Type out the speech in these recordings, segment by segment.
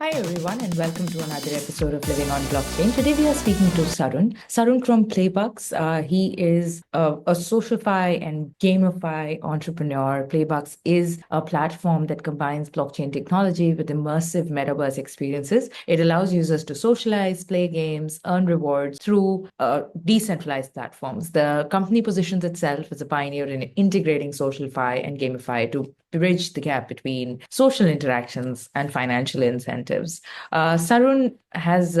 Hi everyone and welcome to another episode of Living on Blockchain. Today we are speaking to Sarun. Sarun from Playbux. He is a SocialFi and GameFi entrepreneur. Playbux is a platform that combines blockchain technology with immersive Metaverse experiences. It allows users to socialize, play games, earn rewards through decentralized platforms. The company positions itself as a pioneer in integrating SocialFi and GameFi to bridge the gap between social interactions and financial incentives. Sarun has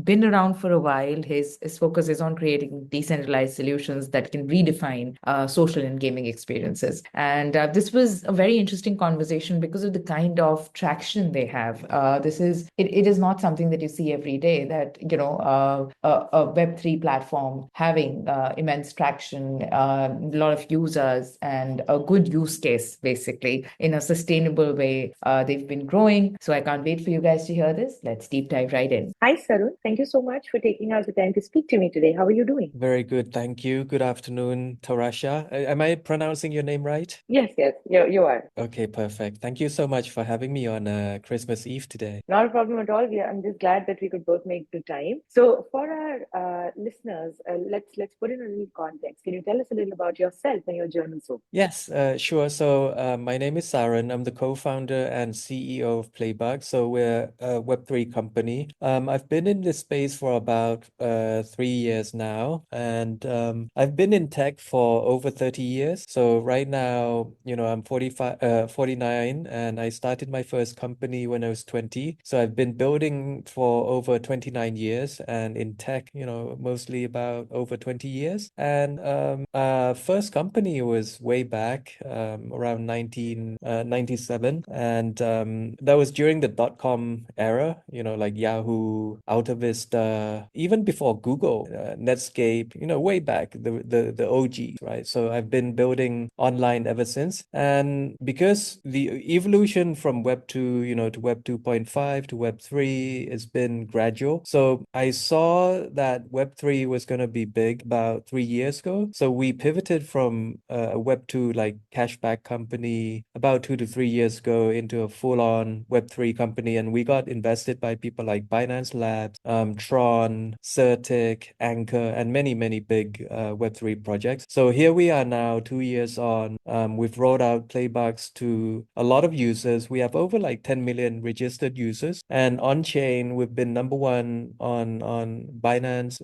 been around for a while. His focus is on creating decentralized solutions that can redefine social and gaming experiences. And this was a very interesting conversation because of the kind of traction they have. It is not something that you see every day, that a Web3 platform having immense traction, a lot of users, and a good use case, basically, in a sustainable way. They've been growing. So I can't wait for you guys to hear this. Let's deep dive right in. Hi, Sarun. Thank you so much for taking out the time to speak to me today. How are you doing? Very good, thank you. Good afternoon, Tarasha. Am I pronouncing your name right? Yes, you are. Okay, perfect. Thank you so much for having me on Christmas Eve today. Not a problem at all. I'm just glad that we could both make the time. So, for our listeners, let's put in a little context. Can you tell us a little about yourself and your journey so? Yes, sure. So my name is Sarun. I'm the co-founder and CEO of Playbux. So we're a Web3 company. I've been in this space for about 3 years now, and I've been in tech for over 30 years. So right now, I'm 49, and I started my first company when I was 20. So I've been building for over 29 years, and in tech, mostly about over 20 years. And first company was way back around 1997, and that was during the dot-com era, like Yahoo, AltaVista, even before Google, Netscape, way back, the OG, right? So I've been building online ever since. And because the evolution from Web 2, to Web 2.5 to Web 3 has been gradual. So I saw that Web 3 was going to be big about 3 years ago. So we pivoted from a Web 2 like cashback company about 2 to 3 years ago into a full-on Web 3 company. And we got invested by people like Binance Labs, Tron, Certic, Anchor, and many, many big Web 3 projects. So here we are now, 2 years on. We've rolled out Playbux to a lot of users. We have over like 10 million registered users. And on chain, we've been number one on Binance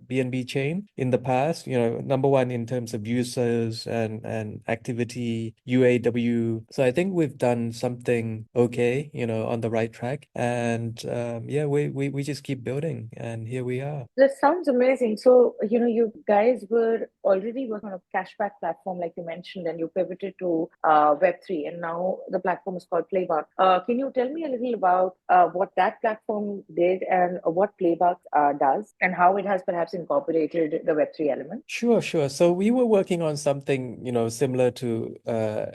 BNB chain in the past, number one in terms of users and activity, UAW. So I think we've done something okay, on the right track. And yeah, we just keep building, and here we are. That sounds amazing. So, you guys were already working on a cashback platform, like you mentioned, and you pivoted to Web3, and now the platform is called Playbux. Can you tell me a little about what that platform did and what Playbux does, and how it has perhaps incorporated the Web3 element? Sure. So we were working on something, similar to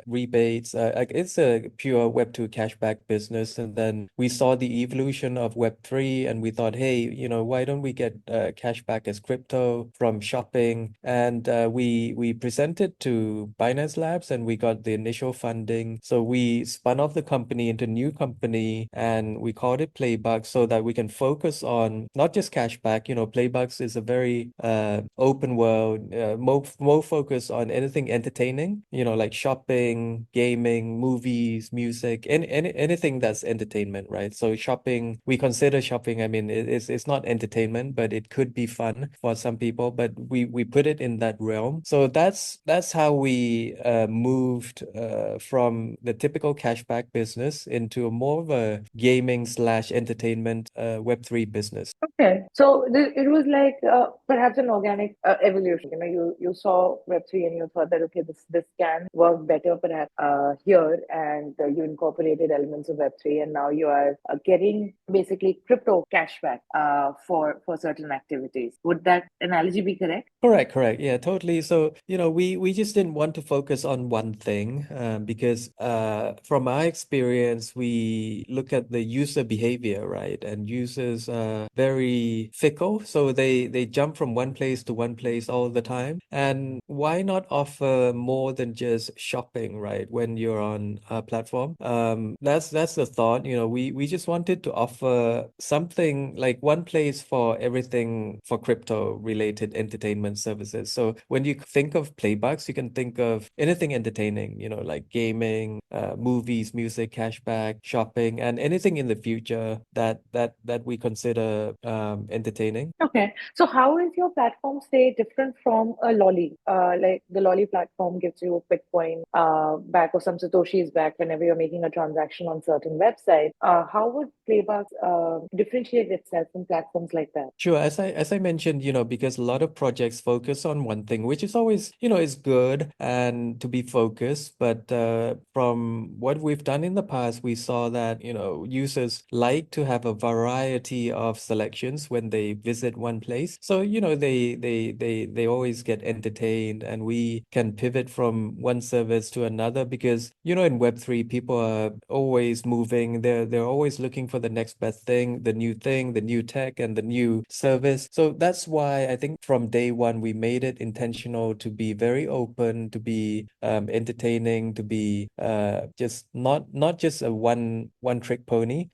rebates. Like it's a pure Web2 cashback business. And then we saw the evolution of Web3, and we thought, hey, why don't we get cashback as crypto from shopping? And we presented to Binance Labs, and we got the initial funding. So we spun off the company into a new company, and we called it Playbux, so that we can focus on not just cashback. Playbux is a very open world, more focused on anything entertaining, like shopping, gaming, movies, music, anything that's entertainment, right? So shopping, we consider shopping, I mean, it's not entertainment, but it could be fun for some people, but we put it in that realm. So that's how we moved from the typical cashback business into a more of a gaming slash entertainment Web3 business. Okay, so it was like perhaps an organic evolution. You saw Web3 and you thought that okay, this can work better perhaps here, and you incorporated elements of Web3, and now you are getting basically crypto cashback for certain activities. Would that analogy be correct? Correct. Yeah, totally. So, we just didn't want to focus on one thing because from our experience, we look at the user behavior, right? And users are very fickle. So they jump from one place to one place all the time. And why not offer more than just shopping, right? When you're on a platform. That's the thought. We just wanted to offer something like one place for everything for crypto related entertainment services. So when you think of Playbux, you can think of anything entertaining, like gaming, movies, music, cashback, shopping, and anything in the future that we consider entertaining. Okay. So how is your platform, say, different from a Lolly? Like the Lolly platform gives you Bitcoin back or some Satoshis back whenever you're making a transaction on certain websites. How would Playbux differentiate itself from platforms like that? Sure. As I mentioned, because a lot of projects focus on one thing, which is always, is good and to be focused. But from what we've done in the past, we saw that, users like to have a variety of selections when they visit one place. So, they always get entertained, and we can pivot from one service to another because, in Web3, people are always moving. They're always looking for the next best thing, the new tech, and the new service. So that's why I think from day one we made it intentional to be very open, to be entertaining, to be just not just a one trick pony.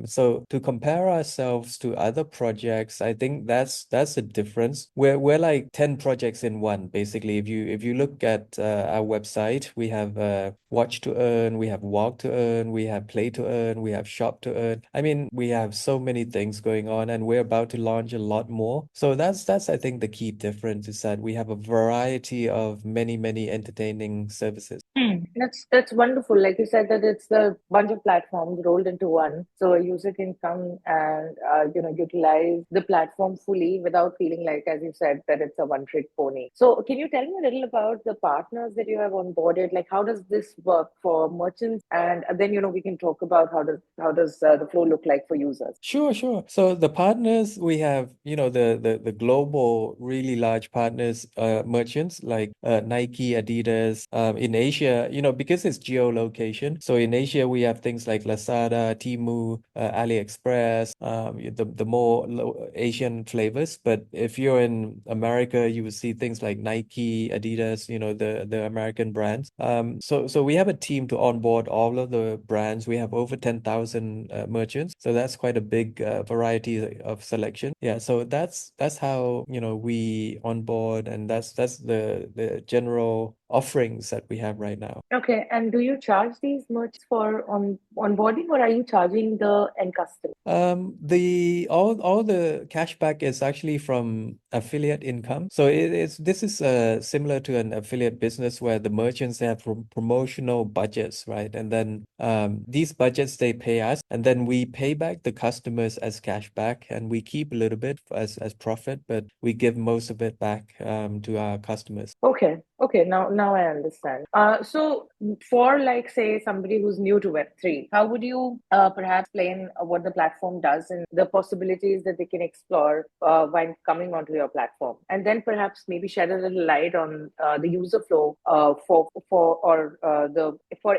So to compare ourselves to other projects, I think that's a difference. We're like 10 projects in one, basically. If you look at our website, we have watch to earn, we have walk to earn, we have play to earn, we have shop to earn. I mean, we have so many things going on, and we're about to launch a lot more. So that's I think the key difference is that we have a variety of many entertaining services. That's wonderful. Like you said, that it's a bunch of platforms rolled into one, so a user can come and utilize the platform fully without feeling like, as you said, that it's a one-trick pony. So, can you tell me a little about the partners that you have onboarded? Like, how does this work for merchants? And then we can talk about how does the flow look like for users? Sure. So the partners we have, the global, really large partners, merchants like Nike, Adidas, in Asia, because it's geolocation. So in Asia, we have things like Lazada, Temu, AliExpress, the more Asian flavors. But if you're in America, you will see things like Nike, Adidas, the American brands. So we have a team to onboard all of the brands. We have over 10,000 merchants. So that's quite a big variety of selection. Yeah, so that's how we onboard, and that's the general offerings that we have right now. Okay, and do you charge these merchants for onboarding, or are you charging the end customer? The all the cashback is actually from affiliate income. So this is similar to an affiliate business where the merchants have promotional budgets, right? And then these budgets they pay us, and then we pay back the customers as cashback, and we keep a little bit as profit, but we give most of it back to our customers. Okay. Now I understand. So for like say somebody who's new to Web3, how would you perhaps explain what the platform does and the possibilities that they can explore when coming onto your platform, and then perhaps maybe shed a little light on the user flow for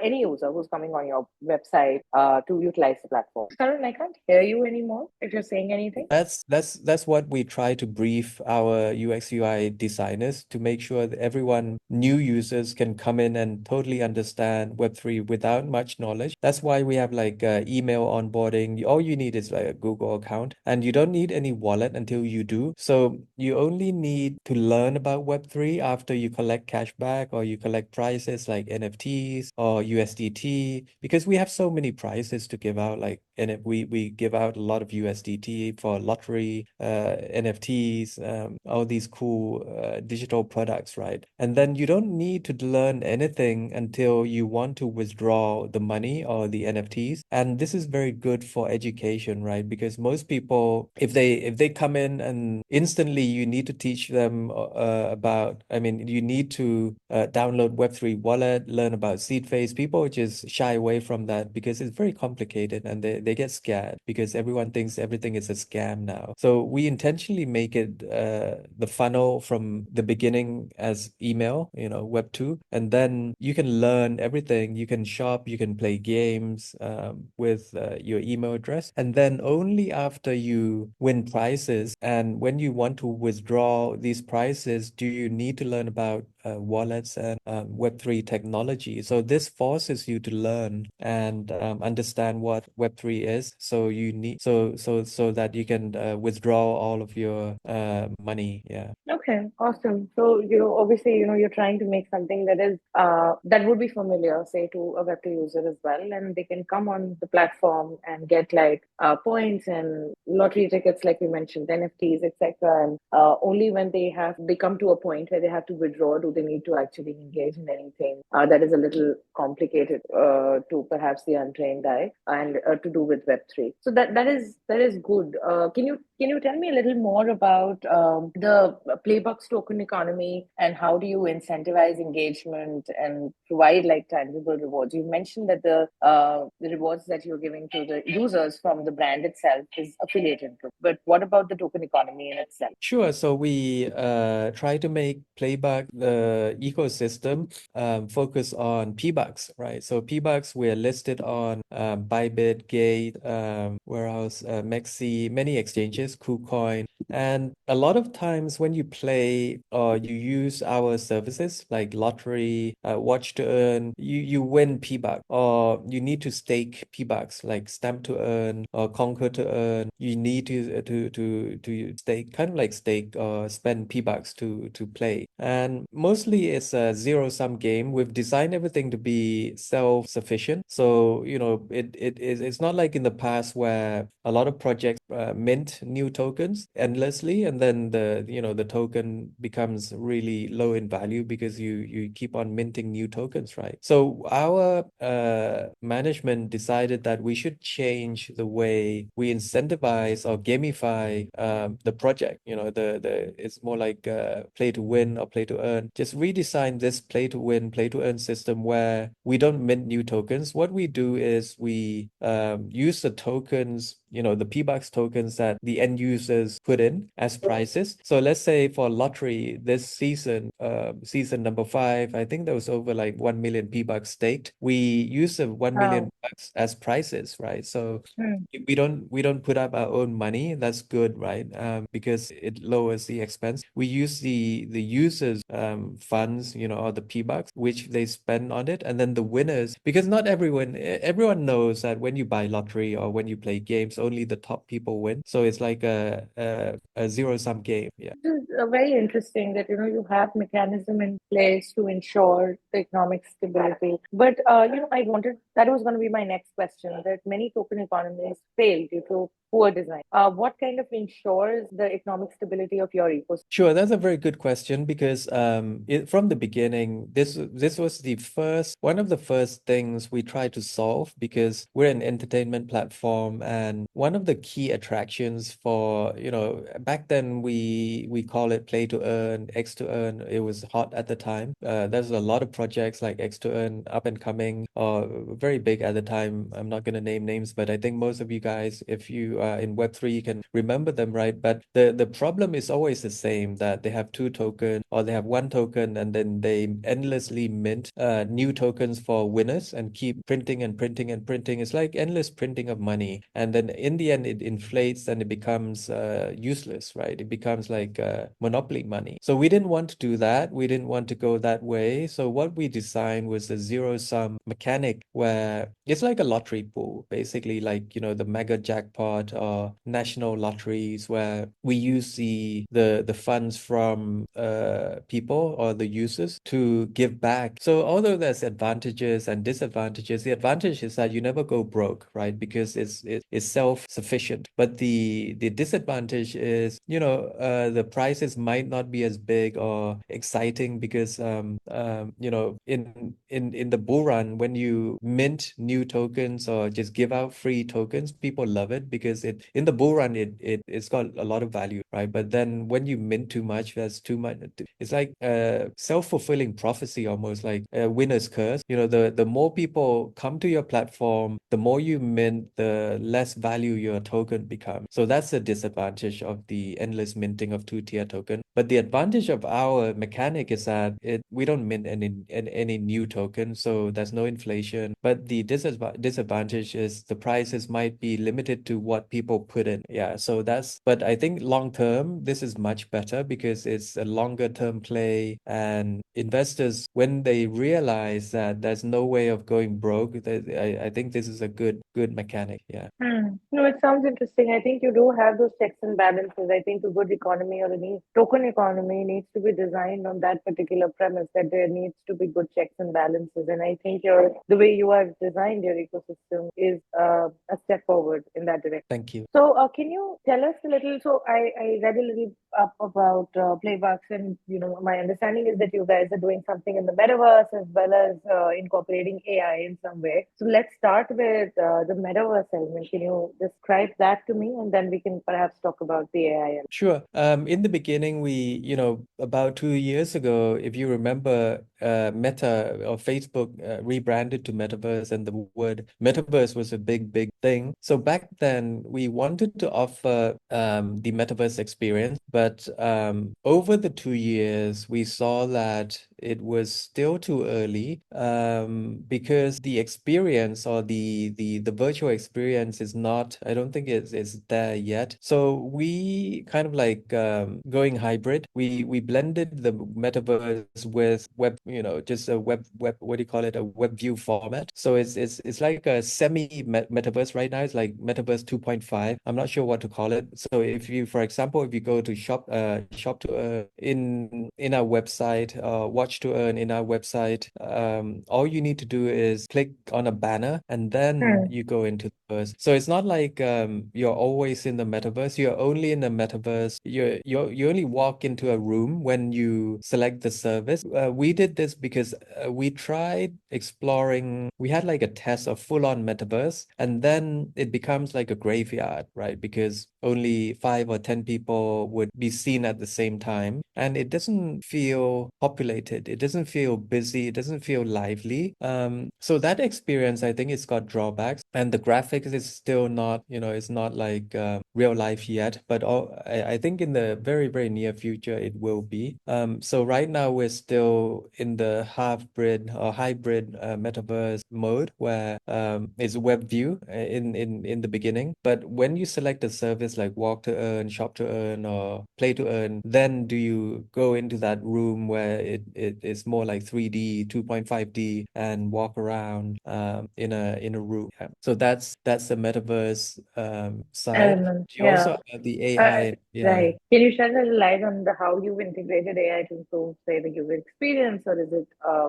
any user who's coming on your website to utilize the platform. Sarun, I can't hear you anymore if you're saying anything. That's what we try to brief our UX UI designers to make sure that everyone, new users, can come in and totally understand Web3 without much knowledge. That's why we have like email onboarding. All you need is like a Google account, and you don't need any wallet until you do. So you only need to learn about Web3 after you collect cashback or you collect prizes like NFTs or USDT, because we have so many prizes to give out. Like, and if we give out a lot of USDT for lottery, NFTs, all these cool digital products, right? And then you don't need to learn anything until you want to withdraw the money or the NFTs. And this is very good for education, right? Because most people, if they come in and instantly you need to teach them you need to download Web3 wallet, learn about seed phase. People just shy away from that because it's very complicated and they get scared because everyone thinks everything is a scam now. So we intentionally make it the funnel from the beginning as email, Web2, and then you can learn everything. You can shop, you can play games with your email address, and then only after you win prizes and when you want to withdraw these prizes, do you need to learn about wallets and Web3 technology. So this forces you to learn and understand what Web3 is. So you need so that you can withdraw all of your money. Yeah. Okay, awesome. So, obviously, you're trying to make something that is that would be familiar, say, to a Web2 user as well, and they can come on the platform and get like points and lottery tickets, like we mentioned, NFTs, etc. And only when they come to a point where they have to withdraw, do they need to actually engage in anything that is a little complicated to perhaps the untrained eye and to do with Web3. So that is good. Can you tell me a little more about the Playbux token economy and how do you incentivize engagement and provide like tangible rewards? You mentioned that the rewards that you're giving to the users from the brand itself is affiliated to, but what about the token economy in itself? Sure. So we try to make Playbug the ecosystem focus on P-Bucks, right? So P-Bucks, we're listed on Bybit, Gate, where else? Mexi, many exchanges, KuCoin. And a lot of times when you play or you use our services like lottery, watch to earn, you win P-Bucks, or you need to stake P-Bucks like stamp to earn or conquer to earn. You need to stake, kind of like stake or spend P-Bucks to play. And mostly it's a zero-sum game. We've designed everything to be self-sufficient. So, it's not like in the past where a lot of projects mint new tokens endlessly, and then the token becomes really low in value because you keep on minting new tokens, right? So our management decided that we should change the way we incentivize or gamify the project. It's more like play to win or play to earn. Just redesign this play to win, play to earn system where we don't mint new tokens. What we do is we use the tokens, the P-Bucks tokens that the end users put in as prices. So let's say for lottery this season, season number 5, I think there was over like 1 million P-Bucks staked. We use the 1 million Wow. bucks as prices, right? So Hmm. we don't put up our own money. That's good, right? Because it lowers the expense. We use the users funds, or the P-Bucks which they spend on it, and then the winners, because not everyone knows that when you buy lottery or when you play games, only the top people win. So it's like a zero-sum game. Yeah. This is very interesting that you have mechanism in place to ensure the economic stability. But I wanted that was going to be my next question. That many token economies fail due to poor design. What kind of ensures the economic stability of your ecosystem? Sure, that's a very good question because from the beginning, this was one of the first things we tried to solve, because we're an entertainment platform, and one of the key attractions for, back then we call it play to earn, X to earn. It was hot at the time. There's a lot of projects like X to earn up and coming, or very big at the time. I'm not going to name names, but I think most of you guys, if you are in Web3, you can remember them, right? But the problem is always the same, that they have two tokens or they have one token, and then they endlessly mint new tokens for winners and keep printing and printing and printing. It's like endless printing of money, and then in the end it inflates and it becomes useless, right? It becomes like monopoly money. So we didn't want to do that. We didn't want to go that way. So what we designed was a zero sum mechanic where it's like a lottery pool, basically, like the mega jackpot or national lotteries, where we use the funds from people or the users to give back. So although there's advantages and disadvantages, the advantage is that you never go broke, right? Because it's self-sufficient. But the disadvantage is, the prices might not be as big or exciting, because in the bull run, when you mint new tokens or just give out free tokens, people love it because because it in the bull run it's got a lot of value, right? But then when you mint too much, there's too much. It's like a self-fulfilling prophecy, almost like a winner's curse. The more people come to your platform, the more you mint, the less value your token becomes. So that's the disadvantage of the endless minting of two-tier token. But the advantage of our mechanic is that we don't mint any new token, so there's no inflation. But the disadvantage is the prices might be limited to what people put in. Yeah, so but I think long term, this is much better because it's a longer term play, and investors, when they realize that there's no way of going broke, I think this is a good mechanic. Yeah. No, it sounds interesting. I think you do have those checks and balances. I think a good economy or any token economy needs to be designed on that particular premise that there needs to be good checks and balances. And I think the way you have designed your ecosystem is a step forward in that direction. Thank you. So, can you tell us a little? So, I read a little up about Playbux, and my understanding is that you guys are doing something in the metaverse as well as incorporating AI in some way. So, let's start with the metaverse element. Can you describe that to me, and then we can perhaps talk about the AI element? Sure. In the beginning, about 2 years ago, if you remember, Meta or Facebook rebranded to Metaverse, and the word Metaverse was a big thing. So back then, we wanted to offer the Metaverse experience, but over the 2 years, we saw that it was still too early because the experience or the virtual experience is not, I don't think it's there yet. So we kind of like going hybrid. We blended the metaverse with web, just a web, what do you call it? A web view format. So it's like a semi metaverse right now. It's like Metaverse 2.5. I'm not sure what to call it. So for example, if you go to shop to in our website, watch to earn in our website, all you need to do is click on a banner and then you go into the verse. So it's not like you're always in the metaverse. You're only in the metaverse. You only walk into a room when you select the service. We did this because we tried exploring. We had like a test of full-on metaverse, and then it becomes like a graveyard, right? Because only 5 or 10 people would be seen at the same time, and it doesn't feel populated. It doesn't feel busy. It doesn't feel lively. So that experience, I think it's got drawbacks, and the graphics is still not, it's not like real life yet, but I think in the very near future it will be. So right now we're still in the half-hybrid or hybrid metaverse mode where it's web view in the beginning. But when you select a service like walk to earn, shop to earn, or play to earn, then do you go into that room where it is more like 3D, 2.5D, and walk around in a room. Yeah. So that's the metaverse side. You Yeah. also have the AI. Right. Can you shed a little light on how you've integrated AI to improve, say, the user experience, or is it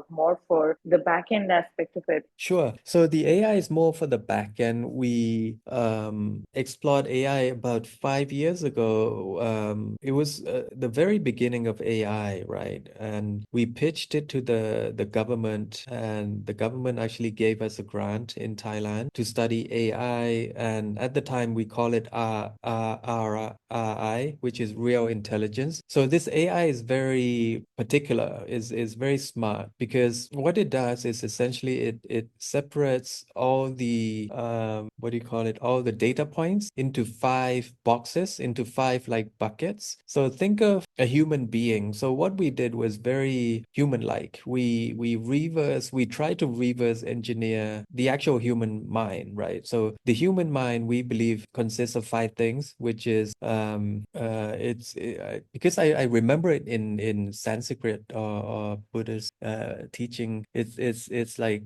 more for the back end aspect of it? Sure. So the AI is more for the back end. We explored AI about 5 years ago. It was the very beginning of AI, right? And we pitched it to the government, and the government actually gave us a grant in Thailand to study AI. And at the time, we call it RI, which is real intelligence. So this AI is very particular, is very smart, because what it does is essentially it separates all the what do you call it? All the data points into 5 boxes, into 5 like buckets. So think of a human being. So what we did was very human-like. We tried to reverse engineer the actual human mind, right? So the human mind, we believe, consists of 5 things, which is because I remember it in Sanskrit or Buddhist teaching. It's like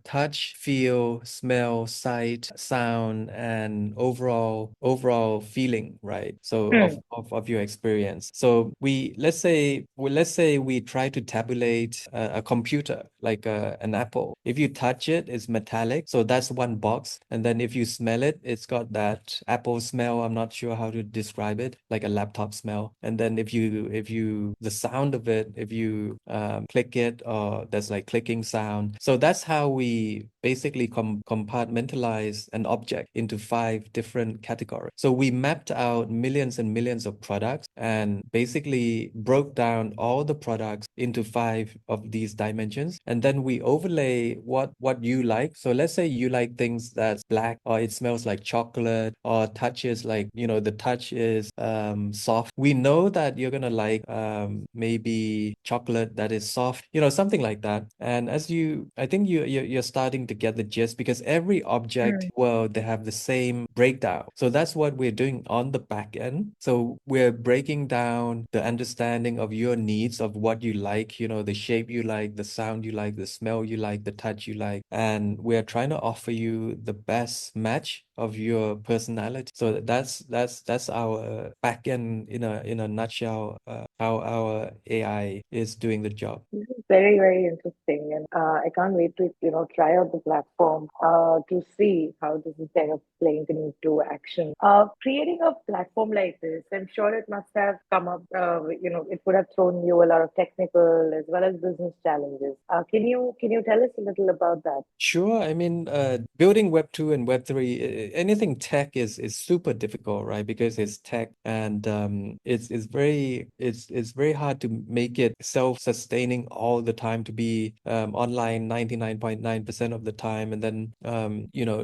touch, feel, smell, sight, sound, and overall feeling, right? So of your experience. So let's say we try to tabulate a computer, like an apple. If you touch it, it's metallic. So that's one box. And then if you smell it, it's got that apple smell. I'm not sure how to describe it, like a laptop smell. And then the sound of it, if you click it, or there's like clicking sound. So that's how we basically compartmentalize an object into 5 different categories. So we mapped out millions and millions of products and basically broke down all the products into 5 of these dimensions. And then we overlay what you like. So let's say you like things that's black, or it smells like chocolate, or touches like, the touch is soft. We know that you're gonna like maybe chocolate that is soft, something like that. And I think you're starting to get the gist, because every object, well, they have the same breakdown. So that's what we're doing on the back end. So we're breaking down the understanding of your needs, of what you like, the shape you like, the sound you like, the smell you like, the touch you like. And we're trying to offer you the best match of your personality. So that's our back end in a nutshell, how our AI is doing the job. This is very, very interesting, and I can't wait to try out the platform to see how this is kind of playing into action. Creating a platform like this, I'm sure it must have come up. It would have thrown you a lot of technical as well as business challenges. Can you tell us a little about that? Sure. I mean, building Web 2 and Web 3, anything tech is super difficult, right? Because it's tech, and it's very hard to make it self-sustaining all the time, to be online 99.9% of the time, and then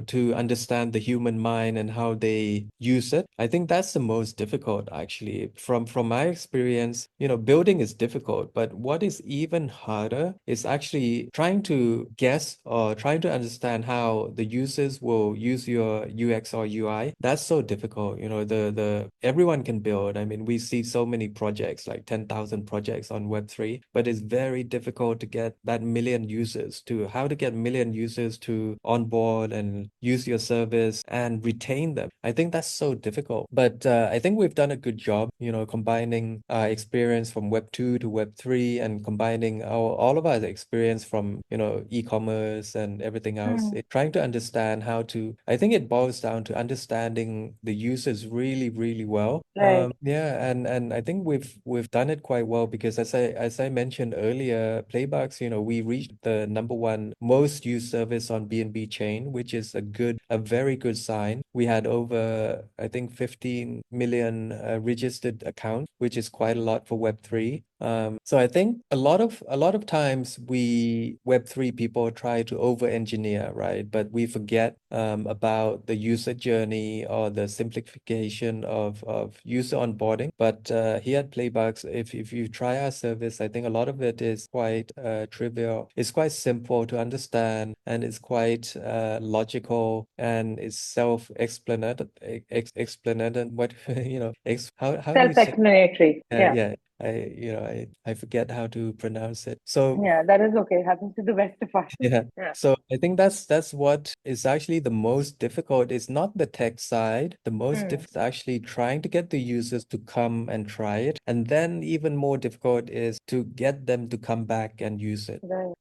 to understand the human mind and how they use it. I think that's the most difficult, actually. From my experience, building is difficult, but what is even harder is actually trying to guess, or trying to understand how the users will use your UX or UI. That's so difficult. The everyone can build. I mean, we see so many projects, like 10,000 projects on Web3, but it's very difficult to get that million users to how to get million users to onboard and use your service and retain them. I think that's so difficult. But I think we've done a good job, combining our experience from Web 2 to Web 3, and combining all of our experience from, e-commerce and everything else. Trying to understand how to, I think it boils down to understanding the users really, really well. Right. Yeah, and I think we've done it quite well, because as I mentioned earlier, Playbux, we reached the #1 most used service on BNB chain, which is a very good sign. We had over, I think, 15 million registered accounts, which is quite a lot for Web 3. So I think a lot of times we Web 3 people try to over engineer, right? But we forget about the user journey, or the simplification of user onboarding. But here at Playbux, if you try our service, I think a lot of it is quite trivial. It's quite simple to understand, and it's quite logical, and it's self-explanatory. Explanatory. What how do you say? Self-explanatory. Yeah. Yeah. I forget how to pronounce it. So Yeah, that is okay. Happens to the best of us. yeah. Yeah. So I think that's what is actually the most difficult. It's not the tech side. The most difficult is actually trying to get the users to come and try it. And then even more difficult is to get them to come back and use it. Right.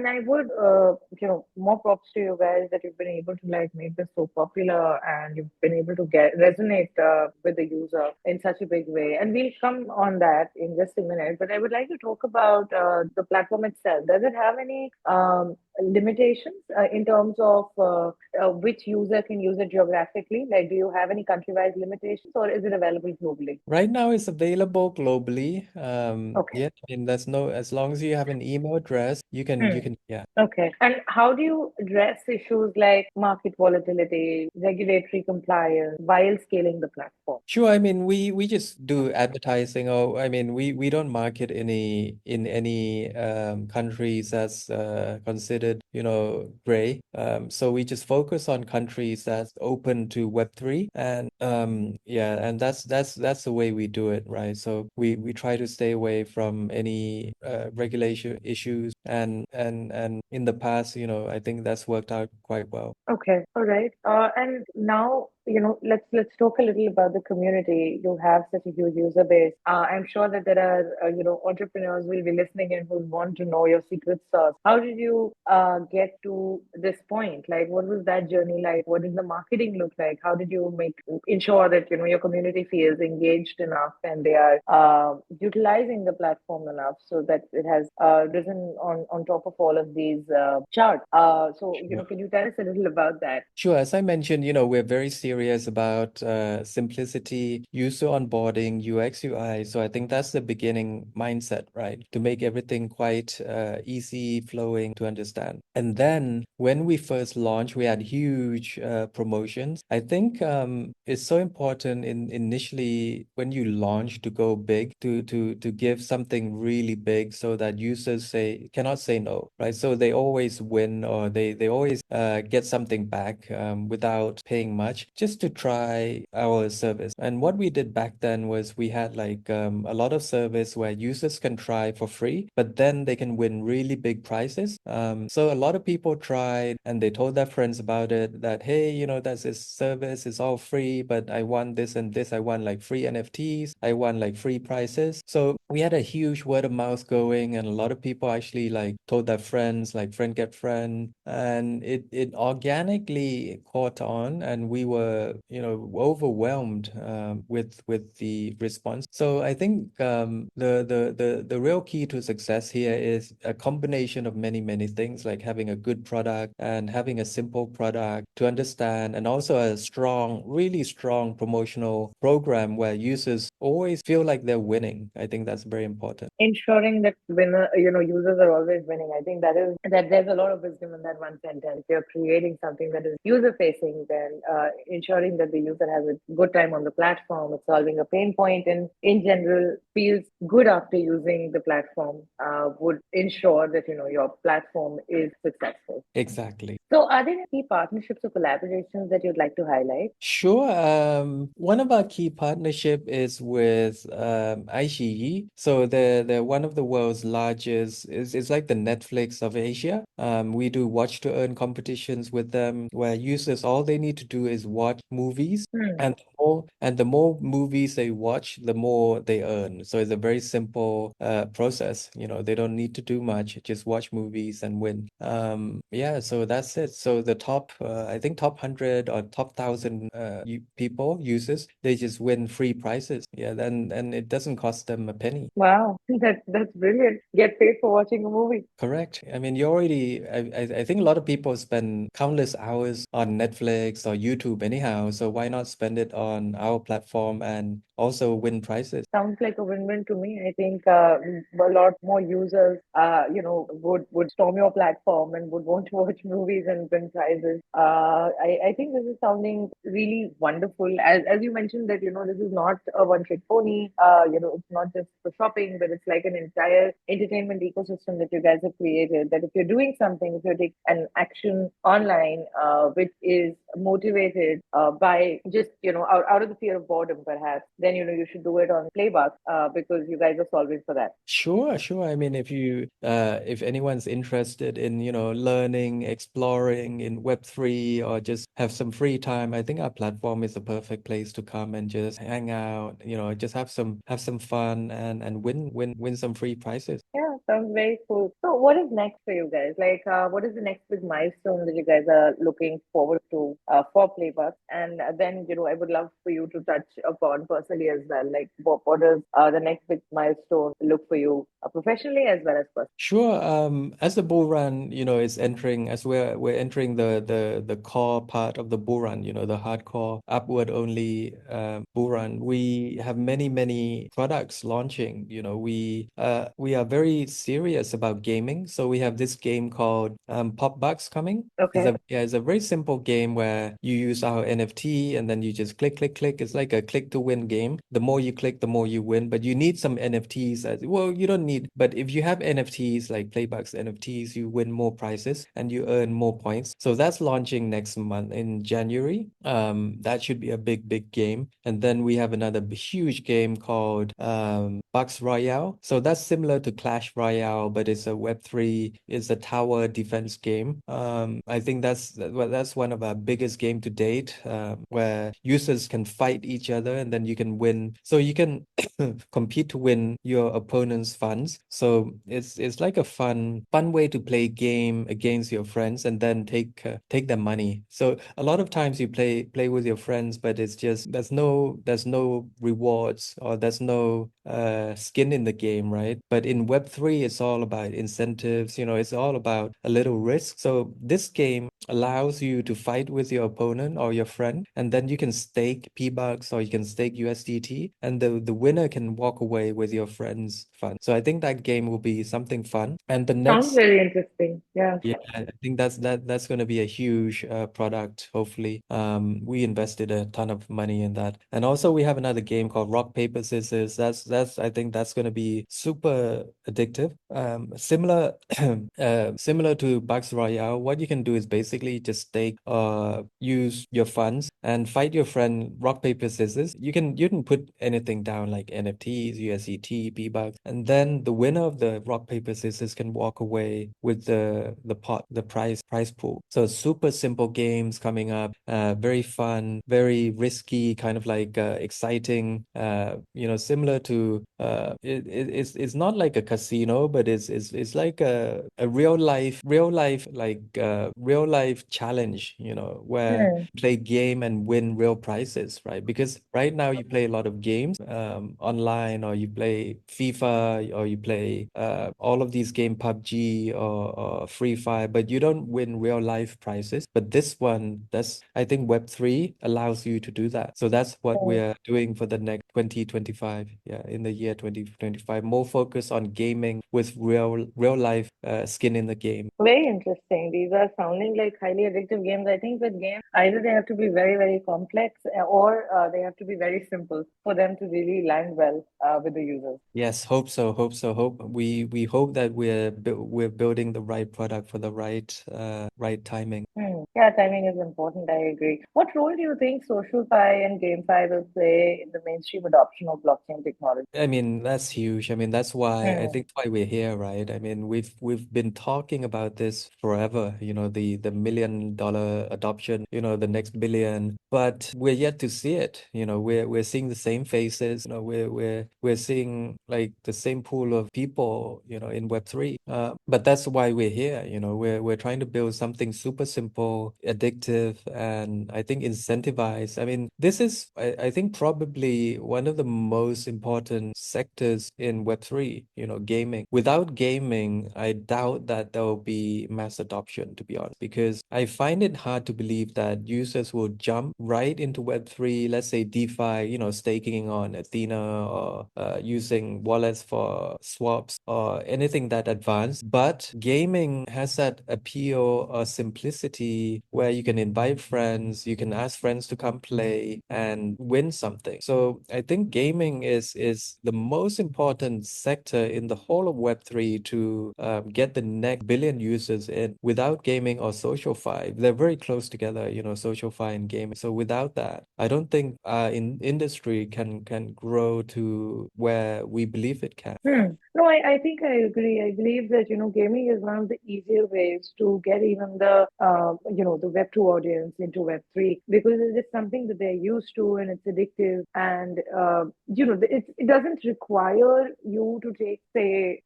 I would more props to you guys that you've been able to like make this so popular, and you've been able to get resonate with the user in such a big way. And we'll come on that in just a minute. But I would like to talk about the platform itself. Does it have any limitations in terms of which user can use it geographically? Like, do you have any country-wise limitations, or is it available globally? Right now, it's available globally. Okay. Yeah, I mean, as long as you have an email address, yeah. Okay. And how do you address issues like market volatility, regulatory compliance while scaling the platform? Sure. I mean, we just do advertising, or I mean, we don't market in any countries that's considered, gray. So we just focus on countries that's open to Web 3, and yeah, and that's the way we do it, right? So we try to stay away from any regulation issues, And in the past, I think that's worked out quite well. Okay, all right. And now, let's talk a little about the community. You have such a huge user base. I'm sure that there are, entrepreneurs will be listening and who want to know your secret sauce. How did you get to this point? Like, what was that journey like? What did the marketing look like? How did you ensure that, your community feels engaged enough and they are utilizing the platform enough so that it has risen on top of all of these charts? Sure. Can you tell us a little about that? Sure. As I mentioned, we're very serious about simplicity, user onboarding, UX, UI. So I think that's the beginning mindset, right? To make everything quite easy, flowing to understand. And then when we first launched, we had huge promotions. I think it's so important initially when you launch to go big, to give something really big so that users cannot say no, right? So they always win, or they always get something back without paying much, just to try our service. And what we did back then was we had like a lot of service where users can try for free, but then they can win really big prizes. So a lot of people tried and they told their friends about it, that, hey, that's this service, it's all free, but I want this and this. I want like free NFTs. I want like free prizes. So we had a huge word of mouth going, and a lot of people actually like told their friends, like friend get friend, and it organically caught on, and we were overwhelmed with the response. So I think the real key to success here is a combination of many things, like having a good product and having a simple product to understand, and also a really strong promotional program where users always feel like they're winning. I think that's very important. Ensuring that users are always winning. I think that there's a lot of wisdom in that one sentence. If you're creating something that is user facing, then ensuring that the user has a good time on the platform, it's solving a pain point, and in general feels good after using the platform, would ensure that your platform is successful. Exactly. So, are there any partnerships or collaborations that you'd like to highlight? Sure. One of our key partnership is with iQIYI. So they're one of the world's largest. It's like the Netflix of Asia. We do watch to earn competitions with them, where users, all they need to do is watch movies, Hmm. and the more movies they watch, the more they earn. So it's a very simple process. They don't need to do much, just watch movies and win. Yeah, so that's it. So the I think top 100 or top 1,000 people, users, they just win free prizes. Yeah, then and it doesn't cost them a penny. Wow, that's brilliant. Get paid for watching a movie. Correct. I mean, I think a lot of people spend countless hours on Netflix or YouTube anyhow. So why not spend it on our platform and also win prizes? Sounds like a win-win to me. I think a lot more users, would storm your platform and would want to watch movies and win prizes. I think this is sounding really wonderful. As you mentioned that this is not a one-trick pony. It's not just for shopping, but it's like an entire entertainment ecosystem that you guys have created. That if you're doing something, if you take an action online, which is motivated by just out of the fear of boredom, perhaps, then you should do it on Playbux, because you guys are solving for that. Sure, sure. I mean, if anyone's interested in, learning, exploring in Web3, or just have some free time, I think our platform is the perfect place to come and just hang out, just have some fun, and win some free prizes. Yeah, sounds very cool. So, what is next for you guys? Like, what is the next big milestone that you guys are looking forward to for Playbus? And then, I would love for you to touch upon personally as well. Like, what does the next big milestone look for you professionally as well as personally? Sure. As the bull run, is entering, as we're entering the core part of the bull run, the hardcore upward only bull run. We have many products launching. We are very serious about gaming. So we have this game called Pop Bucks coming. Okay. It's a very simple game where you use our NFT and then you just click. It's like a click to win game. The more you click, the more you win. But you need some NFTs. Well, you don't need, but if you have NFTs like Playbux NFTs, you win more prizes and you earn more points. So that's launching next month in January. That should be a big game. And then we have another huge game called Bucks Royale. So that's similar to Clash Royale. Royale, but it's a Web3, it's a tower defense game. I think that's one of our biggest game to date, where users can fight each other and then you can win. So you can compete to win your opponent's funds. So it's like a fun way to play game against your friends and then take their money. So a lot of times you play with your friends, but it's just there's no rewards, or there's no skin in the game, right? But in Web3, it's all about incentives, it's all about a little risk. So this game allows you to fight with your opponent or your friend, and then you can stake P-Bucks or you can stake USDT, and the winner can walk away with your friend's fund. So I think that game will be something fun. And the Sounds next very interesting. Yeah. yeah, I think that's going to be a huge product, hopefully. We invested a ton of money in that. And also we have another game called Rock, Paper, Scissors. That's I think that's going to be super addictive. Similar to Bucks Royale, what you can do is basically just stake use your funds and fight your friend Rock, Paper, Scissors. You can put anything down like NFTs, USDT, P-Bucks, and then the winner of the Rock, Paper, Scissors can walk away with the prize pool. So super simple games coming up, very fun, very risky, kind of like exciting, similar to it's not like a casino, but it's like a real life challenge, where Hmm. you play game and win real prizes, right? Because right now you play a lot of games online, or you play FIFA, or you play all of these games, PUBG or Free Fire, but you don't win real life prizes. But this one, I think Web3 allows you to do that. So that's what Hmm. we're doing for the next 2025. Yeah, in the year 2025, more focus on gaming with real life skin in the game. Very interesting. These are sounding like highly addictive games. I think with games, either they have to be very, very complex, or they have to be very simple for them to really land well with the users. Yes, hope so. Hope so. We hope that we're building the right product for the right timing. Hmm. Yeah, timing is important. I agree. What role do you think SocialFi and GameFi will play in the mainstream adoption of blockchain technology? I mean, that's huge. I mean, that's why I Hmm. think why we're here, right? I mean, we've been talking about this forever, the $1 million adoption, the next billion, but we're yet to see it. We're seeing the same faces, we're seeing like the same pool of people, in Web3. But that's why we're here, we're trying to build something super simple, addictive, and I think incentivize. I mean, this is I think probably one of the most important sectors in Web3, gaming. Without gaming, I doubt that there will be mass adoption, to be honest, because I find it hard to believe that users will jump right into Web3, let's say DeFi, staking on Athena, or using wallets for swaps or anything that advanced. But gaming has that appeal or simplicity where you can invite friends, you can ask friends to come play and win something. So I think gaming is the most important sector in the whole of Web3 to get the next billion users in. Without gaming or SocialFi, they're very close together, SocialFi and gaming. So without that, I don't think industry can grow to where we believe it can. Hmm. No, I think I agree. I believe that, gaming is one of the easier ways to get even the Web2 audience into Web3, because it is something that they're used to and it's addictive. And, it doesn't require you to take, say,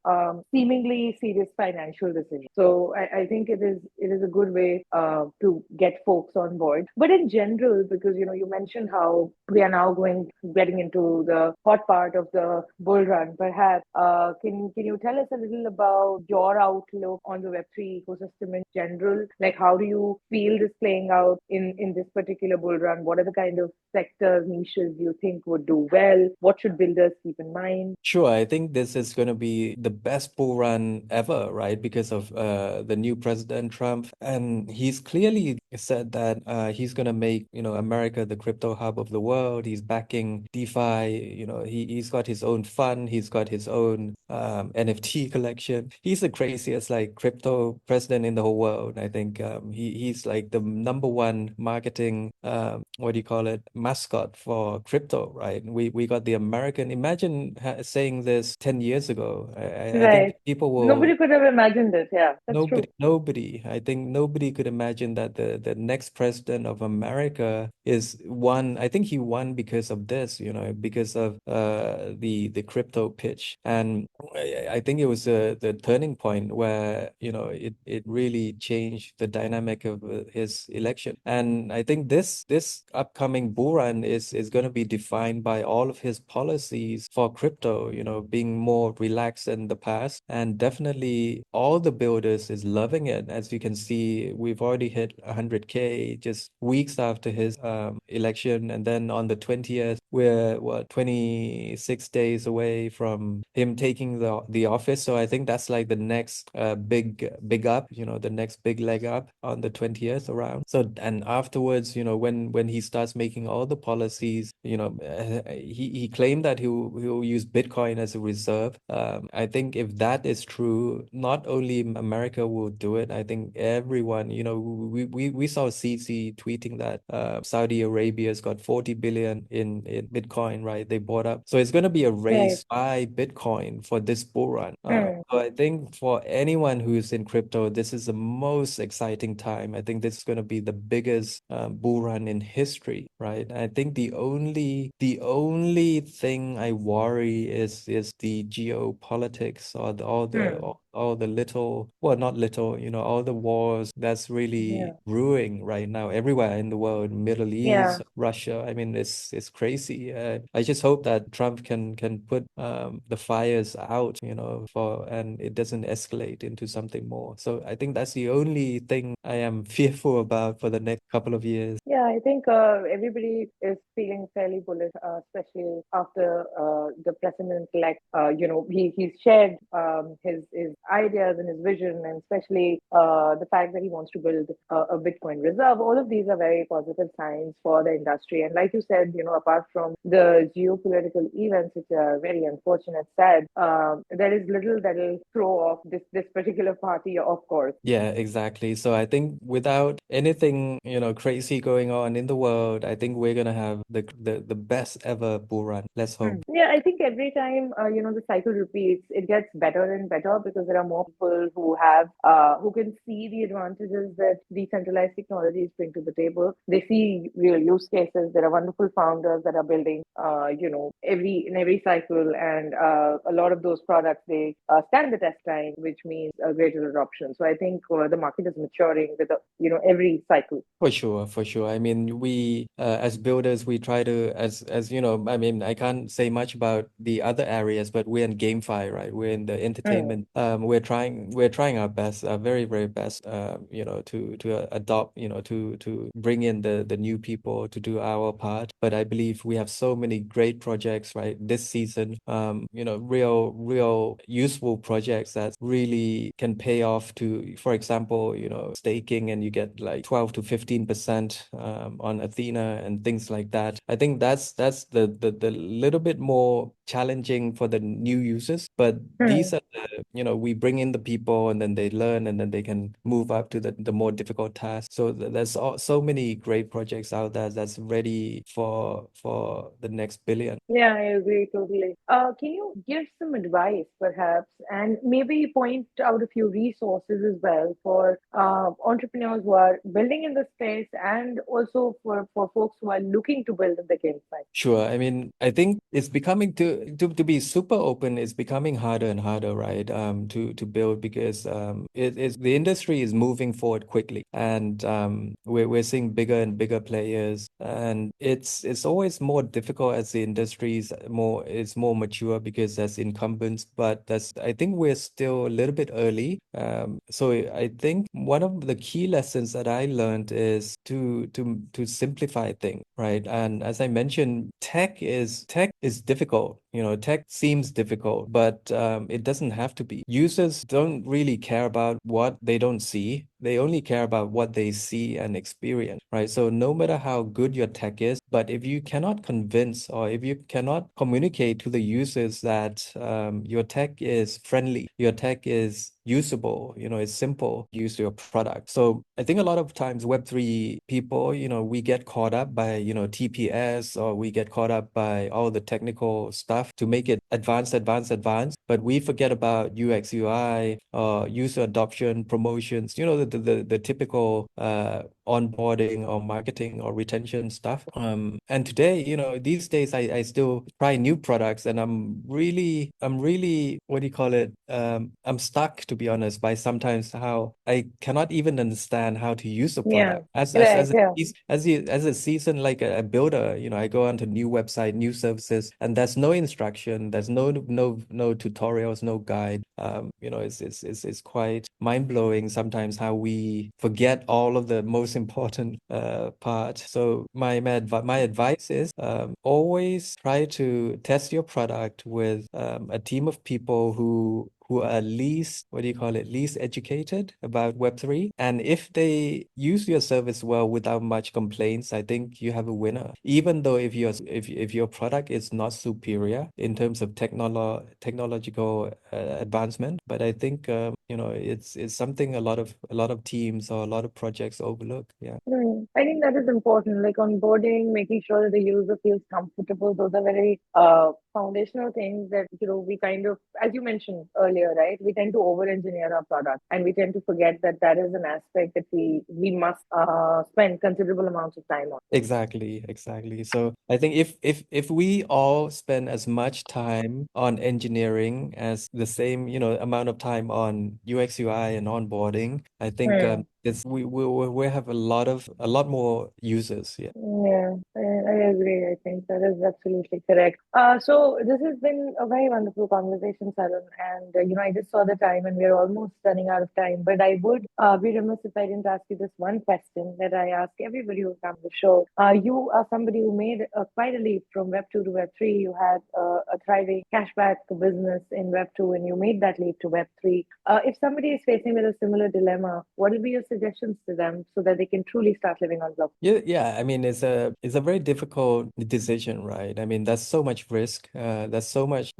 seemingly serious financial decisions. So I think it is a good way to get folks on board. But in general, because, you mentioned how we are now getting into the hot part of the bull run, perhaps. Can you tell us a little about your outlook on the Web3 ecosystem in general? Like, how do you feel this playing out in this particular bull run? What are the kind of sectors, niches you think would do well? What should builders keep in mind? Sure, I think this is going to be the best bull run ever, right? Because of the new President Trump, and he's clearly said that he's going to make America the crypto hub of the world. He's backing DeFi. He's got his own fund. He's got his own NFT collection. He's the craziest like crypto president in the whole world. I think he's like the number one marketing what do you call it, mascot for crypto, right? We got the American. Imagine saying this 10 years ago. I think Right. people will. Nobody could have imagined it. Yeah, that's true. Nobody. I think nobody could imagine that the next president of America is one. I think he won because of this, because of the crypto pitch, and I think it was the turning point where it really changed the dynamic of his election. And I think this upcoming bull run is going to be defined by all of his policies for crypto, being more relaxed than the past, and definitely all the builders is loving it. As you can see, we've already hit 100K just weeks after his election, and then on the 20th, we're 26 days away from him taking the office. So I think that's like the next big up, the next big leg up on the 20th around. So, and afterwards, when he starts making all the policies, he claimed that he'll use Bitcoin as a reserve. I think if that is true, not only America will do it, I think everyone, we saw CC tweeting that Saudi Arabia's got 40 billion in Bitcoin, right? They bought up. So it's going to be a Right. race by Bitcoin for this bull run. Hmm. So I think for anyone who's in crypto, this is the most exciting time. I think this is going to be the biggest bull run in history, right? I think the only thing I worry is the geopolitics, or Hmm. all the little, well, not little, all the wars that's really Yeah. brewing right now everywhere in the world, Middle Yeah. East, Russia. I mean, it's crazy. I just hope that Trump can put the fires out, and it doesn't escalate into something more. So I think that's the only thing I am fearful about for the next couple of years. Yeah, I think everybody is feeling fairly bullish, especially after the president-elect. He's shared his ideas and his vision, and especially the fact that he wants to build a Bitcoin reserve. All of these are very positive signs for the industry. And like you said, apart from the geopolitical events, which are very unfortunate, sad, there is little that will throw off this particular party, of course. Yeah, exactly. So I think without anything, crazy going on in the world, I think we're gonna have the best ever bull run. Let's hope. Yeah, I think every time the cycle repeats, it gets better and better because there are more people who can see the advantages that decentralized technologies bring to the table. They see real use cases. There are wonderful founders that are building, every cycle, and a lot of those products, they stand the test time, which means a greater adoption. So I think the market is maturing with every cycle. For sure, for sure. I mean, we as builders, we try to, as you know, I mean, I can't say much about the other areas, but we're in GameFi, right? We're in the Mm. entertainment. We're trying our best, very, very best, to adopt, to bring in the new people to do our part. But I believe we have so many great projects, right, this season. Real useful projects that really can pay off to, for example, staking, and you get like 12 to 15% on Athena and things like that. I think that's the little bit more challenging for the new users, but these Mm. are we bring in the people, and then they learn, and then they can move up to the more difficult tasks. So there's so many great projects out there that's ready for the next billion. Yeah, I agree totally. Can you give some advice, perhaps, and maybe point out a few resources as well for entrepreneurs who are building in the space, and also for folks who are looking to build in the game side? Sure. I mean, I think it's becoming to be super open, it's becoming harder and harder, right? To build, because the industry is moving forward quickly, and we're seeing bigger and bigger players, and it's always more difficult as the industry is more mature, because there's incumbents, but I think we're still a little bit early. So I think one of the key lessons that I learned is to simplify things, right? And as I mentioned, tech is difficult. Tech seems difficult, but it doesn't have to be. Users don't really care about what they don't see. they only care about what they see and experience, right? So no matter how good your tech is, but if you cannot convince or if you cannot communicate to the users that your tech is friendly, your tech is usable, it's simple to use your product. So I think a lot of times Web3 people, we get caught up by, TPS, or we get caught up by all the technical stuff to make it advanced, but we forget about UX, UI, user adoption, promotions, the typical onboarding or marketing or retention stuff. And today, these days I still try new products, and I'm really, what do you call it? I'm stuck, to be honest, by sometimes how I cannot even understand how to use the Yeah, product. As right, as yeah. as a seasoned like a builder, I go onto new website, new services, and there's no instruction, there's no tutorials, no guide. It's quite mind-blowing sometimes how we forget all of the most important part. So my advice is always try to test your product with a team of people who are least, what do you call it, least educated about Web3. And if they use your service well without much complaints, I think you have a winner. Even though if your product is not superior in terms of technological advancement, but I think it's something a lot of teams or a lot of projects overlook. Yeah. I think that is important, like onboarding, making sure that the user feels comfortable. Those are very foundational things that, we kind of, as you mentioned earlier, right? We tend to over-engineer our product, and we tend to forget that that is an aspect that we must spend considerable amounts of time on. Exactly. So I think if we all spend as much time on engineering as the same, amount of time on UX, UI and onboarding, I think it's we have a lot more users. Yeah. Yeah, I agree. I think that is absolutely correct. So this has been a very wonderful conversation, Sarun. And I just saw the time, and we're almost running out of time. But I would be remiss if I didn't ask you this one question that I ask everybody who comes to the show. You are somebody who made quite a leap from Web 2 to Web 3. You had a thriving cashback business in Web 2, and you made that leap to Web 3. If somebody is facing with a similar dilemma, what will be your suggestions to them so that they can truly start living on blockchain? Yeah. I mean, it's a very difficult decision, right? I mean, there's so much risk. There's so much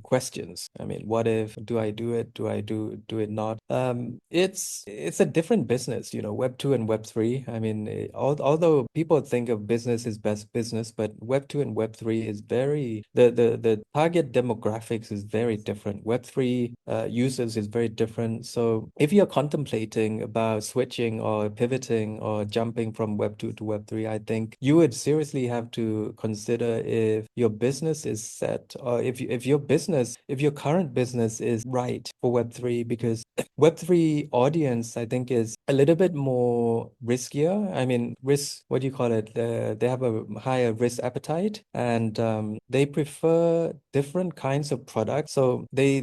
questions. I mean, what if? Do I do it? Do I do it not? It's a different business, Web 2 and Web 3. I mean, although people think of business as best business, but Web 2 and Web 3 is very the target demographics is very different. Web 3 users is very different. So if you're contemplating about switching or pivoting or jumping from Web 2 to Web 3, I think you would seriously have to consider if your business is set, or if your current business is right for Web 3, because Web 3 audience, I think, is a little bit more riskier. I mean, what do you call it? They have a higher risk appetite, and they prefer different kinds of products. So they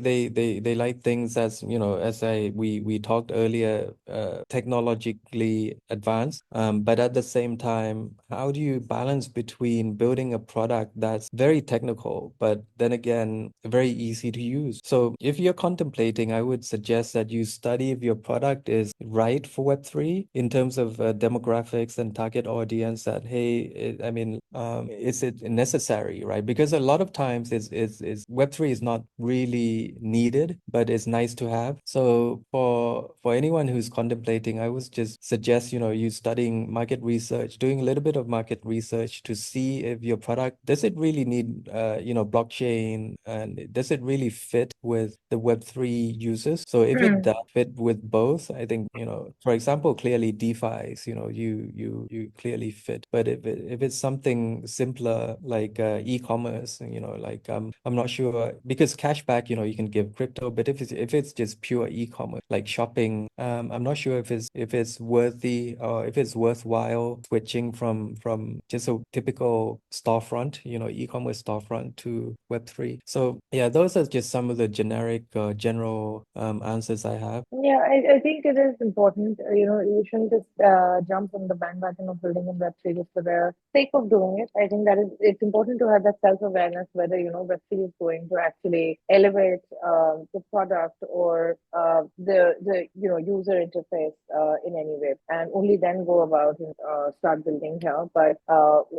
like things as, we talked earlier, technologically advanced. But at the same time, how do you balance between building a product that's very technical, but then again, very easy to use? So if you're contemplating, I would suggest that you study if your product is right for Web3 in terms of demographics and target audience, that, hey, is it necessary, right? Because a lot of times is Web3 is not really needed, but it's nice to have. So for anyone who's contemplating, I would just suggest, you studying market research, doing a little bit of market research to see if your product, does it really need, blockchain, and does it really fit with the Web3 users? So if it does fit with both, I think, for example, clearly DeFi's, you clearly fit. But if it's something simpler like e-commerce, I'm not sure, because cashback, you can give crypto, but if it's just pure e-commerce like shopping, I'm not sure if it's worthy or if it's worthwhile switching from just a typical storefront, e-commerce storefront to Web3. So yeah, those are just some of the generic general answers I have. Yeah, I think it is important. You shouldn't just jump on the bandwagon of building a Web3 just for the sake of doing it. I think that it's important to have that self-awareness whether, Web3 is going to actually elevate the product or the user interface in any way, and only then go about and start building here. But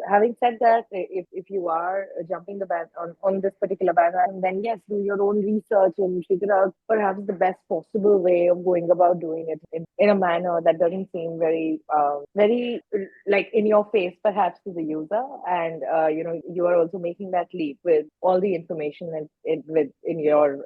having said that, if you are jumping the ban on this particular bandwagon, then yes, do your own research and figure out perhaps the best possible way of going about doing it in a manner that doesn't seem very like in your face, perhaps to the user. And you are also making that leap with all the information and in your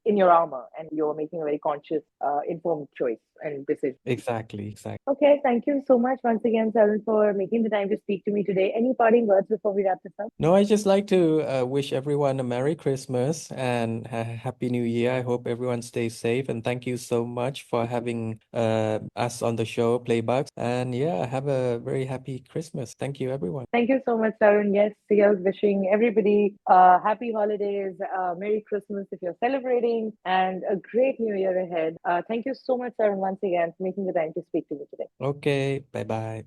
in your armor, and you're making a very conscious, informed choice and decision. Exactly. Okay, thank you so much once again, Sarun, for making the time to speak to me today. Any parting words before we wrap this up? No, I just like to wish everyone a Merry Christmas and Happy New Year. I hope everyone stays safe, and thank you so much for having us on the show, Playbux. And yeah, have a very happy Christmas. Thank you, everyone. Thank you so much, Sarun. Yes, here's wishing everybody happy holidays, Merry Christmas if you're celebrating, and a great New Year ahead. Thank you so much, Sarun, once again, for making the time to speak to me today. Okay, bye bye.